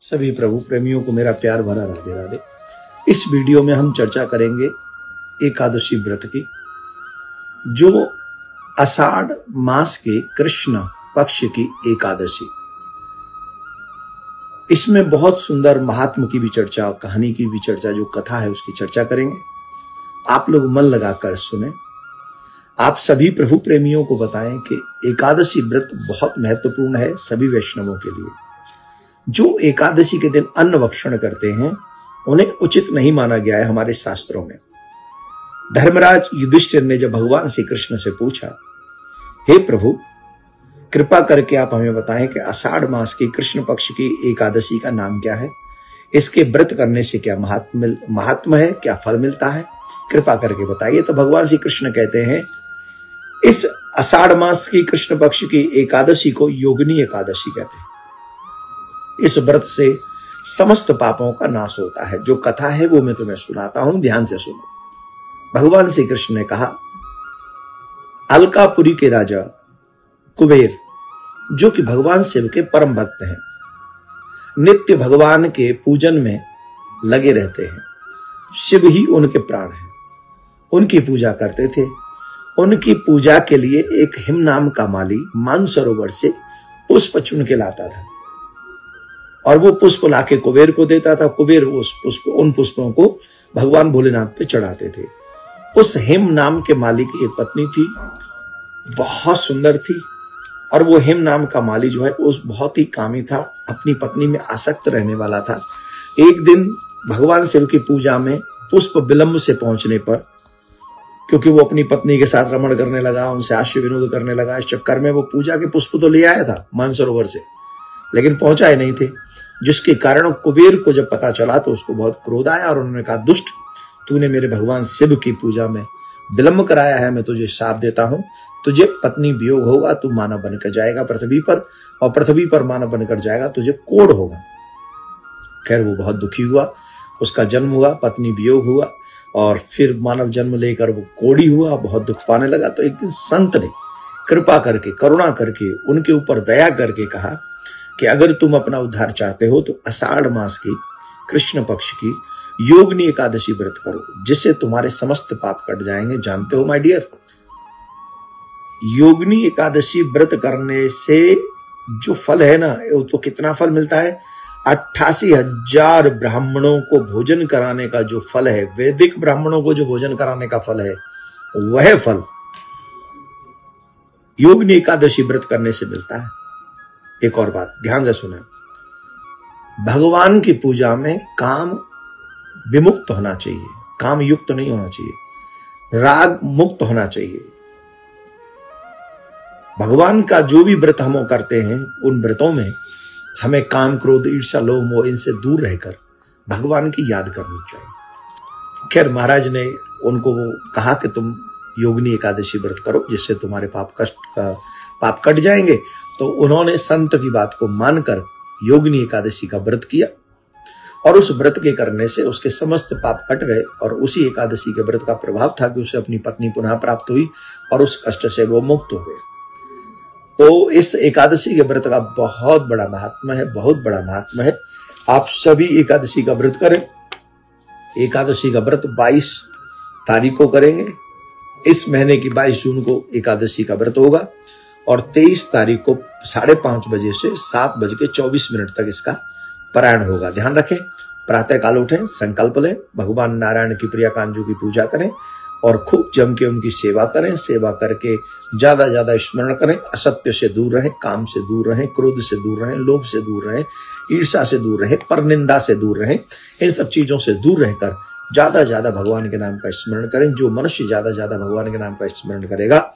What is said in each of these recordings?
सभी प्रभु प्रेमियों को मेरा प्यार भरा राधे राधे। इस वीडियो में हम चर्चा करेंगे एकादशी व्रत की, जो आषाढ़ मास के कृष्ण पक्ष की एकादशी। इसमें बहुत सुंदर महात्म की भी चर्चा, कहानी की भी चर्चा, जो कथा है उसकी चर्चा करेंगे। आप लोग मन लगाकर सुने। आप सभी प्रभु प्रेमियों को बताएं कि एकादशी व्रत बहुत महत्वपूर्ण है सभी वैष्णवों के लिए। जो एकादशी के दिन अन्न भक्षण करते हैं उन्हें उचित नहीं माना गया है हमारे शास्त्रों में। धर्मराज युधिष्ठिर ने जब भगवान श्री कृष्ण से पूछा, हे प्रभु, कृपा करके आप हमें बताएं कि आषाढ़ मास की कृष्ण पक्ष की एकादशी का नाम क्या है, इसके व्रत करने से क्या महात्म है, क्या फल मिलता है, कृपा करके बताइए। तो भगवान श्री कृष्ण कहते हैं, इस आषाढ़ मास की कृष्ण पक्ष की एकादशी को योगिनी एकादशी कहते हैं। इस व्रत से समस्त पापों का नाश होता है। जो कथा है वो मैं तुम्हें सुनाता हूं, ध्यान से सुनो। भगवान श्री कृष्ण ने कहा, अलकापुरी के राजा कुबेर, जो कि भगवान शिव के परम भक्त हैं, नित्य भगवान के पूजन में लगे रहते हैं। शिव ही उनके प्राण हैं, उनकी पूजा करते थे। उनकी पूजा के लिए एक हिम नाम का माली मानसरोवर से पुष्प चुन के लाता था और वो पुष्प लाके कुबेर को देता था। कुबेर उन पुष्पों को भगवान भोलेनाथ पे चढ़ाते थे। उस हिम नाम के माली की एक पत्नी थी, बहुत सुंदर थी, और वो हिम नाम का माली जो है उस बहुत ही कामी था, अपनी पत्नी में आसक्त रहने वाला था। एक दिन भगवान शिव की पूजा में पुष्प विलंब से पहुंचने पर, क्योंकि वो अपनी पत्नी के साथ रमण करने लगा, उनसे हास्य विनोद करने लगा, इस चक्कर में वो पूजा के पुष्प तो ले आया था मानसरोवर से, लेकिन पहुंचाए नहीं थे। जिसके कारण कुबेर को जब पता चला तो उसको बहुत क्रोध आया और उन्होंने कहा, दुष्ट, तूने मेरे भगवान शिव की पूजा में विलंब कराया है, मैं तुझे शाप देता हूं, तुझे पत्नी वियोग होगा, तू मानव बनकर जाएगा पृथ्वी पर, और पृथ्वी पर मानव बनकर जाएगा, तुझे कोढ़ होगा। खैर वो बहुत दुखी हुआ, उसका जन्म हुआ, पत्नी वियोग हुआ, और फिर मानव जन्म लेकर वो कोढ़ी हुआ, बहुत दुख पाने लगा। तो एक दिन संत ने कृपा करके, करुणा करके, उनके ऊपर दया करके कहा कि अगर तुम अपना उद्धार चाहते हो तो आषाढ़ मास की कृष्ण पक्ष की योगिनी एकादशी व्रत करो, जिससे तुम्हारे समस्त पाप कट जाएंगे। जानते हो माय डियर, योगिनी एकादशी व्रत करने से जो फल है ना, वो तो कितना फल मिलता है, 88,000 ब्राह्मणों को भोजन कराने का जो फल है, वैदिक ब्राह्मणों को जो भोजन कराने का फल है, वह फल योगिनी एकादशी व्रत करने से मिलता है। एक और बात ध्यान से सुने, भगवान की पूजा में काम विमुक्त होना चाहिए, काम युक्त नहीं होना चाहिए, राग मुक्त होना चाहिए। भगवान का जो भी व्रत हम करते हैं, उन व्रतों में हमें काम, क्रोध, ईर्ष्या, लोभ, मोह इनसे दूर रहकर भगवान की याद करनी चाहिए। खैर महाराज ने उनको वो कहा कि तुम योगिनी एकादशी व्रत करो, जिससे तुम्हारे पाप कट जाएंगे। तो उन्होंने संत की बात को मानकर योगिनी एकादशी का व्रत किया, और उस व्रत के करने से उसके समस्त पाप कट गए। और उसी एकादशी के व्रत का प्रभाव था कि उसे अपनी पत्नी पुनः प्राप्त हुई और उस कष्ट से वो मुक्त हो गए। तो इस एकादशी के व्रत का बहुत बड़ा महात्मा है, बहुत बड़ा महात्मा है। आप सभी एकादशी का व्रत करें। एकादशी का व्रत 22 तारीख को करेंगे। इस महीने की 22 जून को एकादशी का व्रत होगा, और 23 तारीख को 5:30 बजे से 7:24 तक इसका पारायण होगा। ध्यान रखें, प्रातः काल उठें, संकल्प लें, भगवान नारायण की प्रिया कांजू की पूजा करें और खूब जम के उनकी सेवा करें। सेवा करके ज्यादा ज्यादा स्मरण करें, असत्य से दूर रहें, काम से दूर रहें, क्रोध से दूर रहें, लोभ से दूर रहें, ईर्ष्या से दूर रहें, परनिंदा से दूर रहें। इन सब चीजों से दूर रहकर ज्यादा ज्यादा भगवान के नाम का स्मरण करें। जो मनुष्य ज्यादा ज्यादा भगवान के नाम का स्मरण करेगा,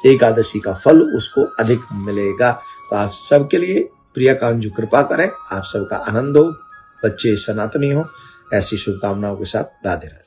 एकादशी का फल उसको अधिक मिलेगा। तो आप सबके लिए प्रिया कांजू कृपा करें, आप सबका आनंद हो, बच्चे सनातनी हो। ऐसी शुभकामनाओं के साथ राधे राधे।